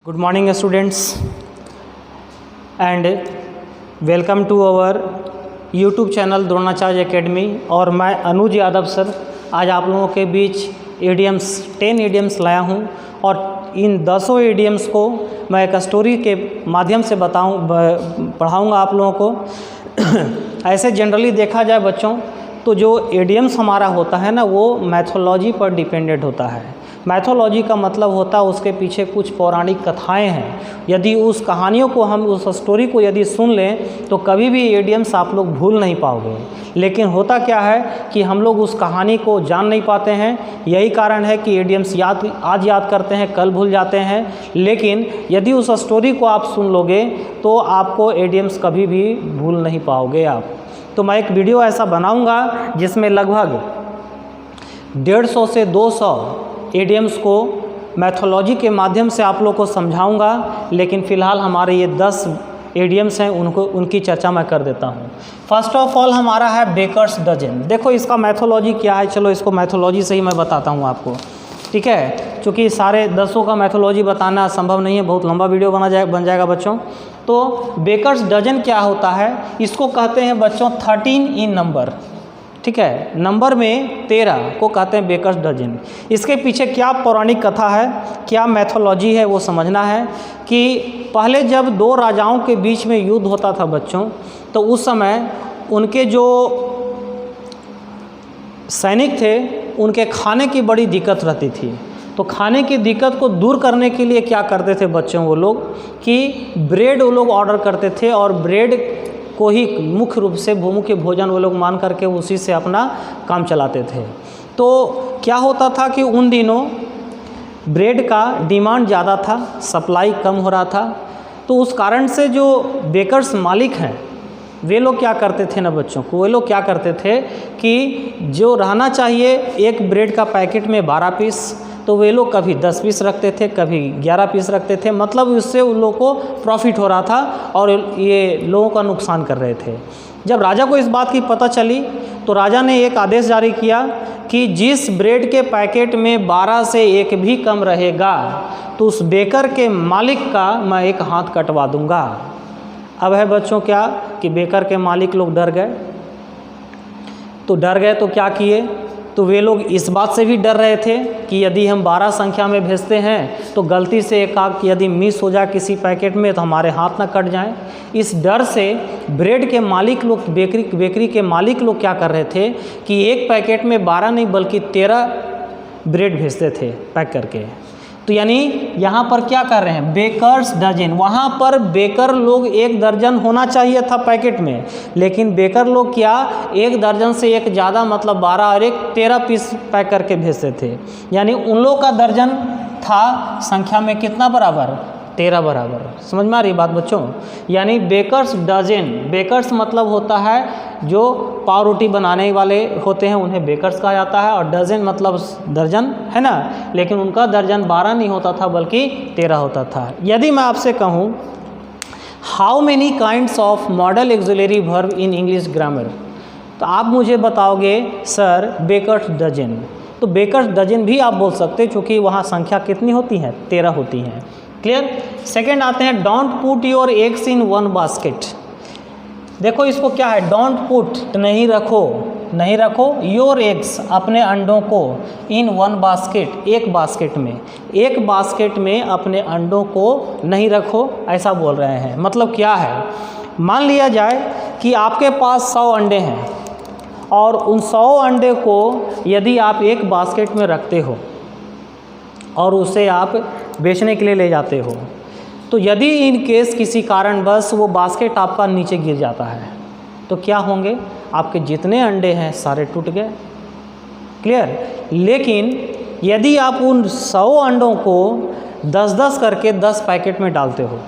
Good morning students and welcome to our YouTube channel Dronacharya academy. और मैं अनुज Yadav sir आज आप लोगों के बीच ईडियम्स 10 ईडियम्स लाया हूं और इन 10 ईडियम्स को मैं एक स्टोरी के माध्यम से पढ़ाऊंगा आप लोगों को। ऐसे जनरली देखा जाए बच्चों तो जो ईडियम्स हमारा होता है ना वो मैथोलॉजी पर डिपेंडेंट होता है। मैथोलॉजी का मतलब होता है उसके पीछे कुछ पौराणिक कथाएं हैं। यदि उस कहानियों को हम उस स्टोरी को यदि सुन लें तो कभी भी ईडियम्स आप लोग भूल नहीं पाओगे। लेकिन होता क्या है कि हम लोग उस कहानी को जान नहीं पाते हैं। यही कारण है कि ईडियम्स आज याद करते हैं कल भूल जाते हैं। लेकिन यदि उस स्टोरी को आप सुन लोगे तो आपको ईडियम्स कभी भी भूल नहीं पाओगे आप। तो मैं एक वीडियो ऐसा बनाऊंगा जिसमें लगभग 150 से 200 ईडियम्स को मैथोलॉजी के माध्यम से आप लोग को समझाऊंगा। लेकिन फ़िलहाल हमारे ये 10 ईडियम्स हैं उनकी चर्चा मैं कर देता हूँ। फर्स्ट ऑफ ऑल हमारा है बेकर्स डजन। देखो इसका मैथोलॉजी क्या है, चलो इसको मैथोलॉजी से ही मैं बताता हूँ आपको, ठीक है। क्योंकि सारे 10 का मैथोलॉजी बताना संभव नहीं है, बहुत लंबा वीडियो बन जाएगा बच्चों। तो बेकर्स डजन क्या होता है, इसको कहते हैं बच्चों 13 इन नंबर, ठीक है। नंबर में 13 को कहते हैं बेकर्स डजन। इसके पीछे क्या पौराणिक कथा है, क्या मैथोलॉजी है वो समझना है। कि पहले जब 2 राजाओं के बीच में युद्ध होता था बच्चों तो उस समय उनके जो सैनिक थे उनके खाने की बड़ी दिक्कत रहती थी। तो खाने की दिक्कत को दूर करने के लिए क्या करते थे बच्चों वो लोग कि ब्रेड वो लोग ऑर्डर करते थे और ब्रेड को ही मुख्य रूप से मुख्य भोजन वो लोग मान करके उसी से अपना काम चलाते थे। तो क्या होता था कि उन दिनों ब्रेड का डिमांड ज़्यादा था, सप्लाई कम हो रहा था। तो उस कारण से जो बेकर्स मालिक हैं वे लोग क्या करते थे ना बच्चों को, वे लोग क्या करते थे कि जो रहना चाहिए एक ब्रेड का पैकेट में 12 पीस, तो वे लोग कभी 10 पीस रखते थे, कभी 11 पीस रखते थे। मतलब उससे उन लोगों को प्रॉफिट हो रहा था और ये लोगों का नुकसान कर रहे थे। जब राजा को इस बात की पता चली तो राजा ने एक आदेश जारी किया कि जिस ब्रेड के पैकेट में 12 से 1 भी कम रहेगा तो उस बेकर के मालिक का मैं एक हाथ कटवा दूंगा। अब है बच्चों क्या कि बेकर के मालिक लोग डर गए। तो डर गए तो क्या किए, तो वे लोग इस बात से भी डर रहे थे कि यदि हम 12 संख्या में भेजते हैं तो गलती से एक आग यदि मिस हो जाए किसी पैकेट में तो हमारे हाथ ना कट जाएं। इस डर से ब्रेड के मालिक लोग बेकरी के मालिक लोग क्या कर रहे थे कि एक पैकेट में 12 नहीं बल्कि 13 ब्रेड भेजते थे पैक करके। तो यानी यहाँ पर क्या कर रहे हैं बेकर्स डजन। वहाँ पर बेकर लोग 1 दर्जन होना चाहिए था पैकेट में, लेकिन बेकर लोग क्या 1 दर्जन से एक ज़्यादा मतलब 12 और 1 13 पीस पैक करके भेजते थे। यानी उन लोग का दर्जन था संख्या में कितना बराबर, 13 बराबर। समझ में आ रही बात बच्चों। यानी बेकर्स डजन, बेकर्स मतलब होता है जो पाव रोटी बनाने वाले होते हैं उन्हें बेकर्स कहा जाता है, और डजन मतलब दर्जन है ना। लेकिन उनका दर्जन 12 नहीं होता था बल्कि 13 होता था। यदि मैं आपसे कहूँ how many kinds of model axillary verb in English grammar, तो आप मुझे बताओगे सर बेकर्स डजन। तो बेकर्स डजन भी आप बोल सकते हैं क्योंकि वहाँ संख्या कितनी होती है, 13 होती हैं। क्लियर। सेकेंड आते हैं don't put your eggs in 1 basket. देखो इसको क्या है, डोंट पुट नहीं रखो योर एग्स अपने अंडों को इन 1 बास्केट एक बास्केट में अपने अंडों को नहीं रखो, ऐसा बोल रहे हैं। मतलब क्या है, मान लिया जाए कि आपके पास 100 अंडे हैं और उन 100 अंडे को यदि आप एक बास्केट में रखते हो और उसे आप बेचने के लिए ले जाते हो, तो यदि इन केस किसी कारणवश वो बास्केट आपका नीचे गिर जाता है तो क्या होंगे, आपके जितने अंडे हैं सारे टूट गए। क्लियर। लेकिन यदि आप उन 100 अंडों को 10-10 करके 10 पैकेट में डालते हो,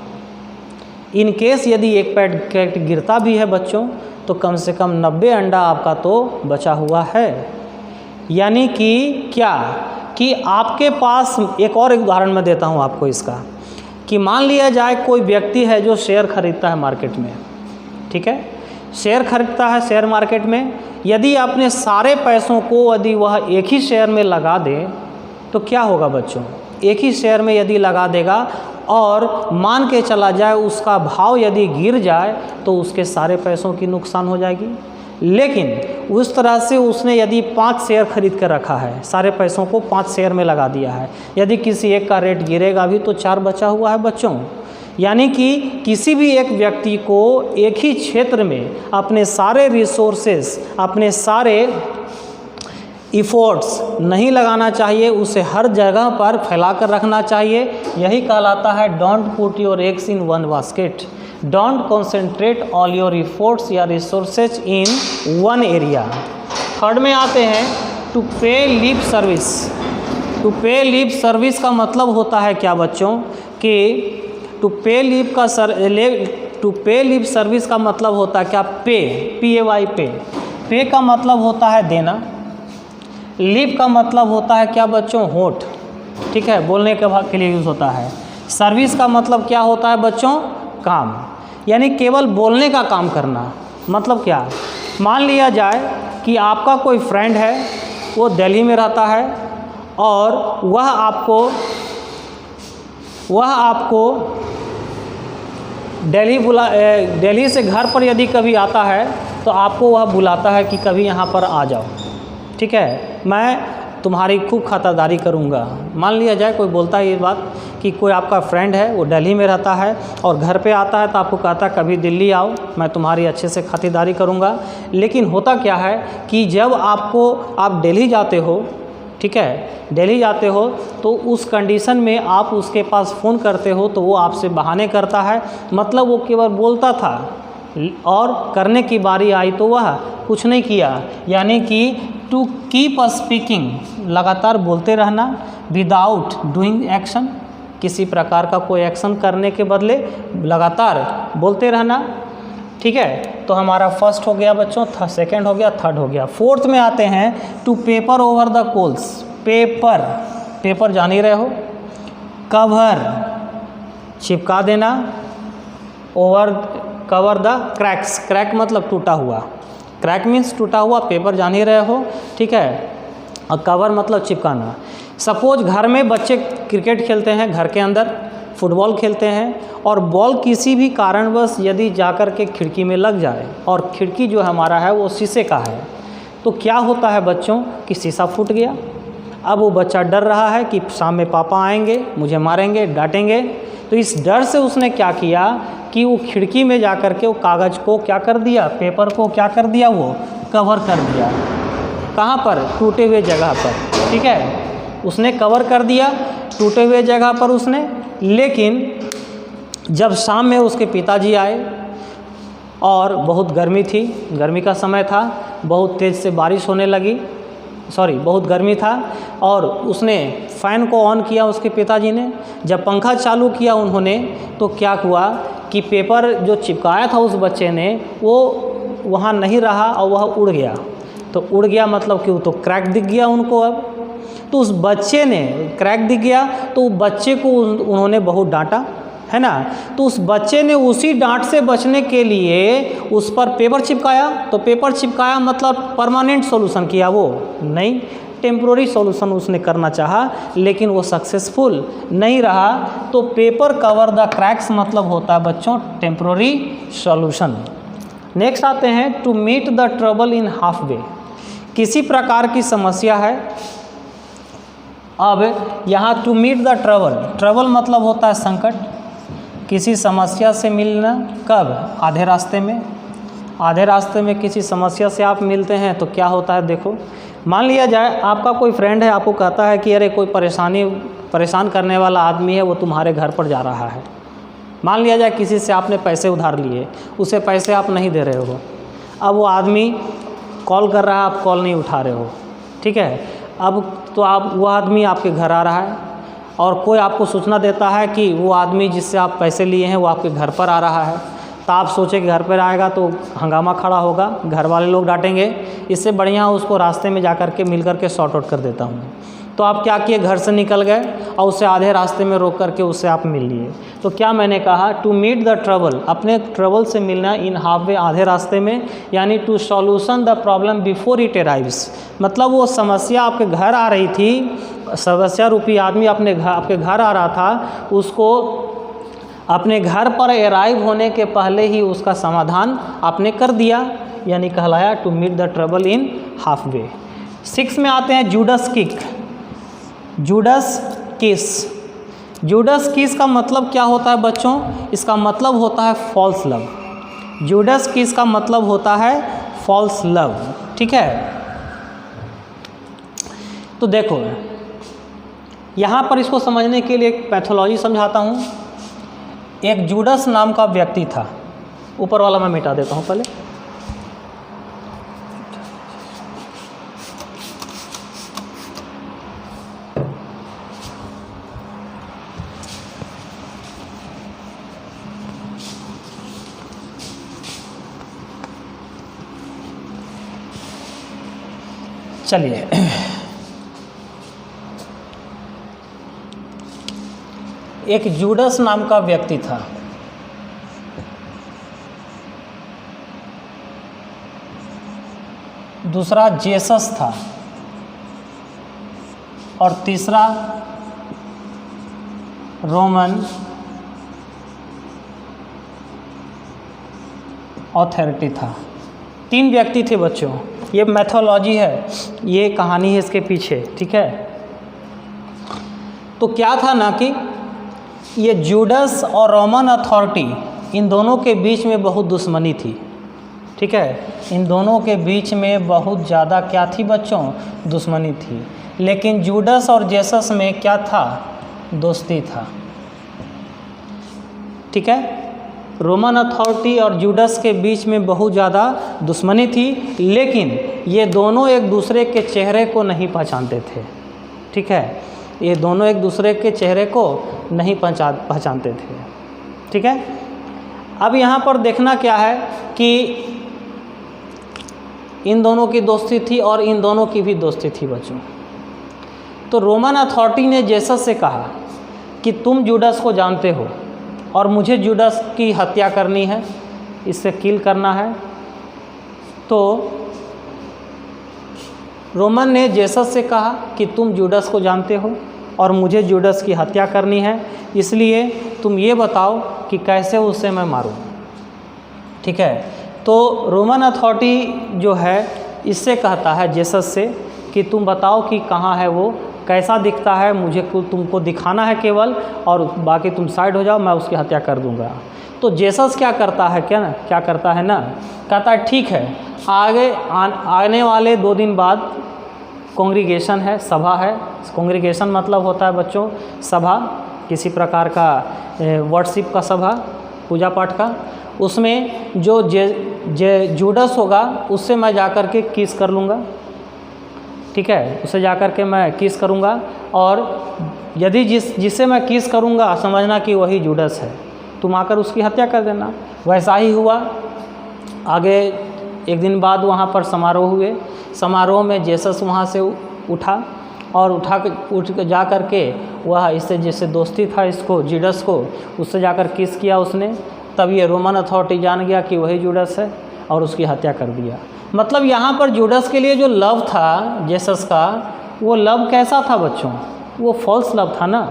इन केस यदि एक पैकेट गिरता भी है बच्चों तो कम से कम 90 अंडा आपका तो बचा हुआ है। यानी कि क्या कि आपके पास एक और उदाहरण मैं देता हूँ आपको इसका, कि मान लिया जाए कोई व्यक्ति है जो शेयर खरीदता है मार्केट में, ठीक है, शेयर खरीदता है शेयर मार्केट में। यदि अपने सारे पैसों को यदि वह एक ही शेयर में लगा दे तो क्या होगा बच्चों, एक ही शेयर में यदि लगा देगा और मान के चला जाए उसका भाव यदि गिर जाए तो उसके सारे पैसों की नुकसान हो जाएगी। लेकिन उस तरह से उसने यदि 5 शेयर खरीद कर रखा है, सारे पैसों को 5 शेयर में लगा दिया है, यदि किसी एक का रेट गिरेगा भी तो 4 बचा हुआ है बच्चों। यानी कि किसी भी एक व्यक्ति को एक ही क्षेत्र में अपने सारे रिसोर्सेस, अपने सारे इफ़ोर्ट्स नहीं लगाना चाहिए, उसे हर जगह पर फैला कर रखना चाहिए। यही कहलाता है don't put your eggs in one basket, don't concentrate all your efforts या resources in one area. Third में आते हैं to pay lip service. To pay lip service का मतलब होता है क्या बच्चों कि टू पे लिप सर्विस का मतलब होता है क्या, PAY पे का मतलब होता है देना, लिप का मतलब होता है क्या बच्चों, होठ, ठीक है, बोलने के लिए यूज़ होता है। सर्विस का मतलब क्या होता है बच्चों, काम, यानी केवल बोलने का काम करना। मतलब क्या, मान लिया जाए कि आपका कोई फ्रेंड है, वो दिल्ली में रहता है और वह आपको दिल्ली से घर पर यदि कभी आता है तो आपको वह बुलाता है कि कभी यहाँ पर आ जाओ, ठीक है, मैं तुम्हारी खूब खातिरदारी करूँगा। मान लिया जाए कोई बोलता है ये बात कि कोई आपका फ्रेंड है, वो दिल्ली में रहता है और घर पे आता है तो आपको कहता है कभी दिल्ली आओ, मैं तुम्हारी अच्छे से खातिरदारी करूँगा। लेकिन होता क्या है कि जब आप दिल्ली जाते हो, ठीक है, दिल्ली जाते हो तो उस कंडीशन में आप उसके पास फ़ोन करते हो तो वो आपसे बहाने करता है। मतलब वो केवल बोलता था और करने की बारी आई तो वह कुछ नहीं किया। यानी कि टू कीप स्पीकिंग, लगातार बोलते रहना, विदाउट डूइंग एक्शन, किसी प्रकार का कोई एक्शन करने के बदले लगातार बोलते रहना, ठीक है। तो हमारा फर्स्ट हो गया बच्चों, सेकंड हो गया, थर्ड हो गया। फोर्थ में आते हैं to paper over the coals. Paper जान ही रहे हो, कवर चिपका देना, कवर द क्रैक्स, क्रैक मतलब टूटा हुआ, क्रैक मीन्स टूटा हुआ, पेपर जान ही रहे हो, ठीक है, और कवर मतलब चिपकाना। सपोज घर में बच्चे क्रिकेट खेलते हैं, घर के अंदर फुटबॉल खेलते हैं और बॉल किसी भी कारणवश यदि जाकर के खिड़की में लग जाए और खिड़की जो हमारा है वो शीशे का है, तो क्या होता है बच्चों कि शीशा फूट गया। अब वो बच्चा डर रहा है कि शाम में पापा आएंगे, मुझे मारेंगे, डांटेंगे। तो इस डर से उसने क्या किया कि वो खिड़की में जाकर के वो कागज़ को क्या कर दिया, पेपर को क्या कर दिया, वो कवर कर दिया। कहाँ पर, टूटे हुए जगह पर, ठीक है, उसने कवर कर दिया टूटे हुए जगह पर उसने। लेकिन जब शाम में उसके पिताजी आए और बहुत गर्मी थी, गर्मी का समय था, बहुत तेज़ से बारिश होने लगी, बहुत गर्मी था और उसने फ़ैन को ऑन किया उसके पिताजी ने। जब पंखा चालू किया उन्होंने तो क्या हुआ कि पेपर जो चिपकाया था उस बच्चे ने वो वहाँ नहीं रहा और वह उड़ गया। तो उड़ गया मतलब कि वो तो क्रैक दिख गया उनको। अब तो उस बच्चे ने क्रैक दिख गया तो बच्चे को उन्होंने बहुत डांटा, है ना। तो उस बच्चे ने उसी डांट से बचने के लिए उस पर पेपर चिपकाया। तो पेपर चिपकाया मतलब परमानेंट सॉल्यूशन किया वो नहीं, टेम्प्रोरी सॉल्यूशन उसने करना चाहा लेकिन वो सक्सेसफुल नहीं रहा। तो पेपर कवर द क्रैक्स मतलब होता है बच्चों टेम्प्रोरी सॉल्यूशन। नेक्स्ट आते हैं to meet the trouble in half way. किसी प्रकार की समस्या है, अब यहाँ टू मीट द ट्रबल मतलब होता है संकट, किसी समस्या से मिलना। कब, आधे रास्ते में। आधे रास्ते में किसी समस्या से आप मिलते हैं तो क्या होता है, देखो मान लिया जाए आपका कोई फ्रेंड है, आपको कहता है कि अरे कोई परेशान करने वाला आदमी है, वो तुम्हारे घर पर जा रहा है। मान लिया जाए किसी से आपने पैसे उधार लिए, उसे पैसे आप नहीं दे रहे हो, अब वो आदमी कॉल कर रहा है, आप कॉल नहीं उठा रहे हो, ठीक है। अब तो वो आदमी आपके घर आ रहा है और कोई आपको सूचना देता है कि वो आदमी जिससे आप पैसे लिए हैं वो आपके घर पर आ रहा है। तो आप सोचे कि घर पर आएगा तो हंगामा खड़ा होगा, घर वाले लोग डांटेंगे, इससे बढ़िया उसको रास्ते में जा कर के मिल कर के सॉर्ट आउट कर देता हूँ। तो आप क्या किए, घर से निकल गए और उससे आधे रास्ते में रोक करके उससे आप मिल लिए। तो क्या मैंने कहा, टू मीट द ट्रबल, अपने ट्रबल से मिलना इन हाफ वे, आधे रास्ते में, यानी to solution the problem before it arrives. मतलब वो समस्या आपके घर आ रही थी, समस्या रूपी आदमी आपके घर आ रहा था, उसको अपने घर पर अराइव होने के पहले ही उसका समाधान आपने कर दिया, यानी कहलाया to meet the trouble in half way. 6 में आते हैं Judas kick, Judas kiss. Judas kiss का मतलब क्या होता है बच्चों, इसका मतलब होता है फॉल्स लव। जूडस किस का मतलब होता है फॉल्स लव, ठीक है। तो देखो यहाँ पर इसको समझने के लिए एक पैथोलॉजी समझाता हूँ। एक जूडस नाम का व्यक्ति था, ऊपर वाला मैं मिटा देता हूँ पहले। चलिए, एक जूडस नाम का व्यक्ति था, दूसरा जेसस था और तीसरा रोमन ऑथोरिटी था। 3 व्यक्ति थे बच्चों, ये मैथोलॉजी है, ये कहानी है इसके पीछे, ठीक है। तो क्या था ना कि ये जूडस और रोमन अथॉरिटी, इन दोनों के बीच में बहुत दुश्मनी थी, ठीक है। इन दोनों के बीच में बहुत ज़्यादा क्या थी बच्चों, दुश्मनी थी। लेकिन जूडस और जेसस में क्या था, दोस्ती था, ठीक है। रोमन अथॉरिटी और जूडस के बीच में बहुत ज़्यादा दुश्मनी थी, लेकिन ये दोनों एक दूसरे के चेहरे को नहीं पहचानते थे, ठीक है। ये दोनों एक दूसरे के चेहरे को नहीं पहचानते थे, ठीक है। अब यहाँ पर देखना क्या है कि इन दोनों की दोस्ती थी और इन दोनों की भी दोस्ती थी बच्चों। तो रोमन अथॉरिटी ने जेसस से कहा कि तुम जूडस को जानते हो और मुझे जूडस की हत्या करनी है, इससे किल करना है। तो रोमन ने जेसस से कहा कि तुम जूडस को जानते हो और मुझे जूडस की हत्या करनी है, इसलिए तुम ये बताओ कि कैसे उसे मैं मारूं, ठीक है। तो रोमन अथॉरिटी जो है इससे कहता है जेसस से कि तुम बताओ कि कहाँ है वो, कैसा दिखता है, मुझे तुमको दिखाना है केवल, और बाकी तुम साइड हो जाओ, मैं उसकी हत्या कर दूंगा। तो जेसस क्या करता है, क्या करता है ना, कहता है ठीक है, आने वाले 2 दिन बाद कॉन्ग्रीगेशन है, सभा है। कॉन्ग्रीगेशन मतलब होता है बच्चों सभा, किसी प्रकार का वर्शिप का सभा, पूजा पाठ का। उसमें जो जूडस होगा उससे मैं जाकर के किस कर लूँगा, ठीक है, उसे जाकर के मैं किस करूँगा, और यदि जिससे मैं किस करूँगा समझना कि वही जूडस है, तुम आकर उसकी हत्या कर देना। वैसा ही हुआ। आगे 1 दिन बाद वहाँ पर समारोह हुए। समारोह में जेसस वहाँ से उठा और उठ के जा कर के वह इससे जिससे दोस्ती था इसको जूडस को, उससे जाकर किस किया उसने। तब ये रोमन अथॉरिटी जान गया कि वही जूडस है और उसकी हत्या कर दिया। मतलब यहाँ पर जूडस के लिए जो लव था जेसस का, वो लव कैसा था बच्चों, वो फॉल्स लव था ना,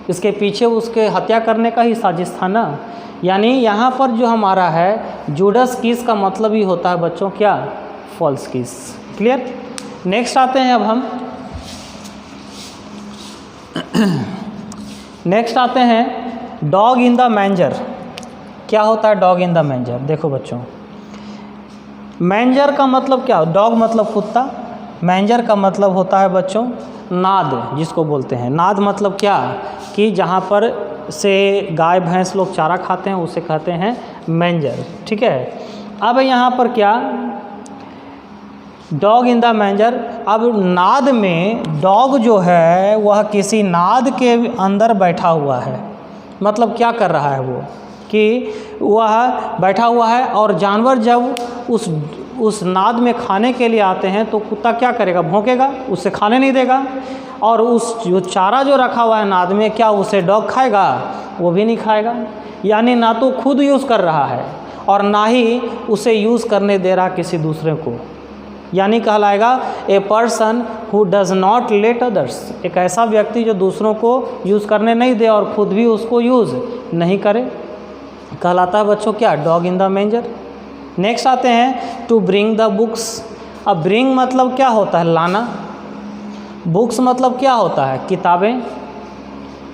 इसके पीछे उसके हत्या करने का ही साजिश था ना। यानी यहाँ पर जो हमारा है जूडस किस का मतलब ही होता है बच्चों क्या, फॉल्स किस। क्लियर। नेक्स्ट आते हैं अब हम नेक्स्ट आते हैं डॉग इन द मैंजर। क्या होता है डॉग इन द मैंजर, देखो बच्चों, मैंजर का मतलब क्या, डॉग मतलब कुत्ता, मैंजर का मतलब होता है बच्चों नाद, जिसको बोलते हैं नाद। मतलब क्या कि जहाँ पर से गाय भैंस लोग चारा खाते हैं उसे कहते हैं मैंजर, ठीक है। अब यहाँ पर क्या, डॉग इन द मैंजर। अब नाद में डॉग जो है वह किसी नाद के अंदर बैठा हुआ है। मतलब क्या कर रहा है वो कि वह बैठा हुआ है और जानवर जब उस उस नाद में खाने के लिए आते हैं तो कुत्ता क्या करेगा, भौंकेगा, उससे खाने नहीं देगा। और उस जो चारा जो रखा हुआ है नाद में, क्या उसे डॉग खाएगा, वो भी नहीं खाएगा। यानी ना तो खुद यूज़ कर रहा है और ना ही उसे यूज़ करने दे रहा किसी दूसरे को। यानी कहलाएगा a person who does not let others, एक ऐसा व्यक्ति जो दूसरों को यूज़ करने नहीं दे और खुद भी उसको यूज़ नहीं करे, कहलाता है बच्चों क्या, डॉग इन द मेंजर। नेक्स्ट आते हैं टू ब्रिंग द बुक्स। अब ब्रिंग मतलब क्या होता है, लाना। बुक्स मतलब क्या होता है, किताबें।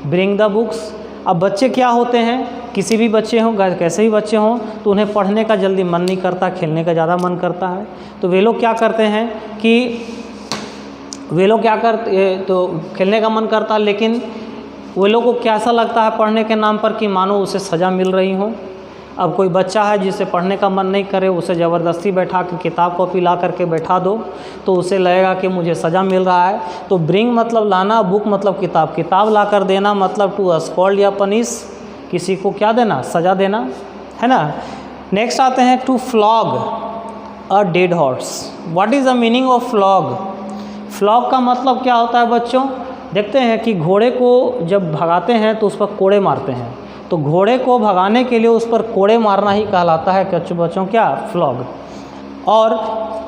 Bring the books. अब बच्चे क्या होते हैं, किसी भी बच्चे हों, कैसे भी बच्चे हों, तो उन्हें पढ़ने का जल्दी मन नहीं करता, खेलने का ज़्यादा मन करता है। तो वे लोग क्या करते हैं कि तो खेलने का मन करता है, लेकिन वे लोग को कैसा लगता है पढ़ने के नाम पर कि मानो उसे सज़ा मिल रही हो। अब कोई बच्चा है जिसे पढ़ने का मन नहीं करे, उसे ज़बरदस्ती बैठा के किताब कॉपी ला करके बैठा दो तो उसे लगेगा कि मुझे सज़ा मिल रहा है। तो ब्रिंग मतलब लाना, बुक मतलब किताब। किताब ला कर देना मतलब टू स्कॉल्ड या पनिश, किसी को क्या देना, सज़ा देना, है ना। नेक्स्ट आते हैं to flog a dead horse. What is the meaning of flog. Flog का मतलब क्या होता है बच्चों, देखते हैं कि घोड़े को जब भगाते हैं तो उस पर कोड़े मारते हैं, तो घोड़े को भगाने के लिए उस पर कोड़े मारना ही कहलाता है बच्चों क्या, फ्लॉग। और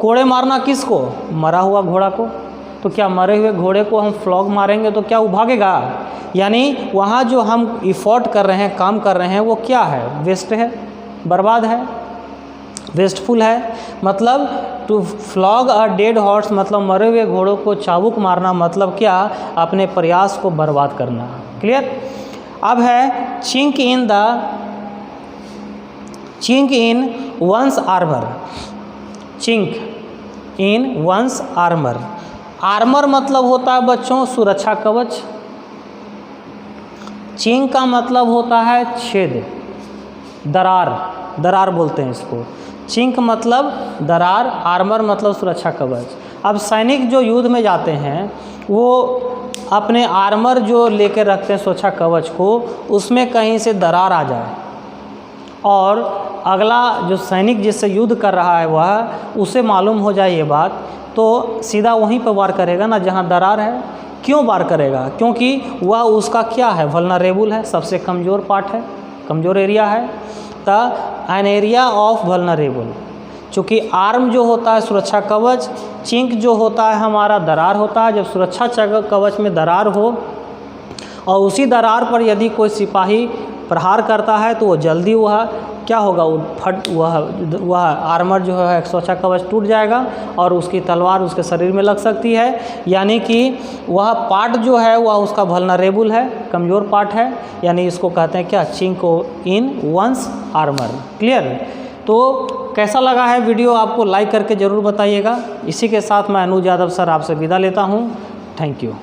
कोड़े मारना किसको, मरा हुआ घोड़ा को। तो क्या मरे हुए घोड़े को हम फ्लॉग मारेंगे तो क्या वो भागेगा। यानी वहाँ जो हम इफ़ोर्ट कर रहे हैं, काम कर रहे हैं, वो क्या है, वेस्ट है, बर्बाद है, वेस्टफुल है। मतलब to flog a dead horse मतलब मरे हुए घोड़ों को चाबुक मारना, मतलब क्या, अपने प्रयास को बर्बाद करना। क्लियर। अब है चिंक इन वंस आर्मर। चिंक इन वंस आर्मर। आर्मर मतलब होता है बच्चों सुरक्षा कवच। चिंक का मतलब होता है छेद, दरार, दरार बोलते हैं इसको। चिंक मतलब दरार, आर्मर मतलब सुरक्षा कवच। अब सैनिक जो युद्ध में जाते हैं वो अपने आर्मर जो लेकर रखते हैं सुरक्षा कवच को, उसमें कहीं से दरार आ जाए और अगला जो सैनिक जिससे युद्ध कर रहा है वह उसे मालूम हो जाए ये बात, तो सीधा वहीं पर वार करेगा ना जहाँ दरार है। क्यों वार करेगा, क्योंकि वह उसका क्या है, वल्नरेबल है, सबसे कमज़ोर पार्ट है, कमज़ोर एरिया है। An area of vulnerable. चूँकि आर्म जो होता है सुरक्षा कवच, चिंक जो होता है हमारा दरार होता है। जब सुरक्षा कवच में दरार हो और उसी दरार पर यदि कोई सिपाही प्रहार करता है तो वो जल्दी वह क्या होगा, वह आर्मर जो है सुरक्षा कवच टूट जाएगा और उसकी तलवार उसके शरीर में लग सकती है। यानी कि वह पार्ट जो है वह उसका वल्नरेबल है, कमज़ोर पार्ट है। यानी इसको कहते हैं क्या, चिंक इन वंस आर्मर। क्लियर। तो कैसा लगा है वीडियो, आपको लाइक करके ज़रूर बताइएगा। इसी के साथ मैं अनुज यादव सर आपसे विदा लेता हूँ। Thank you.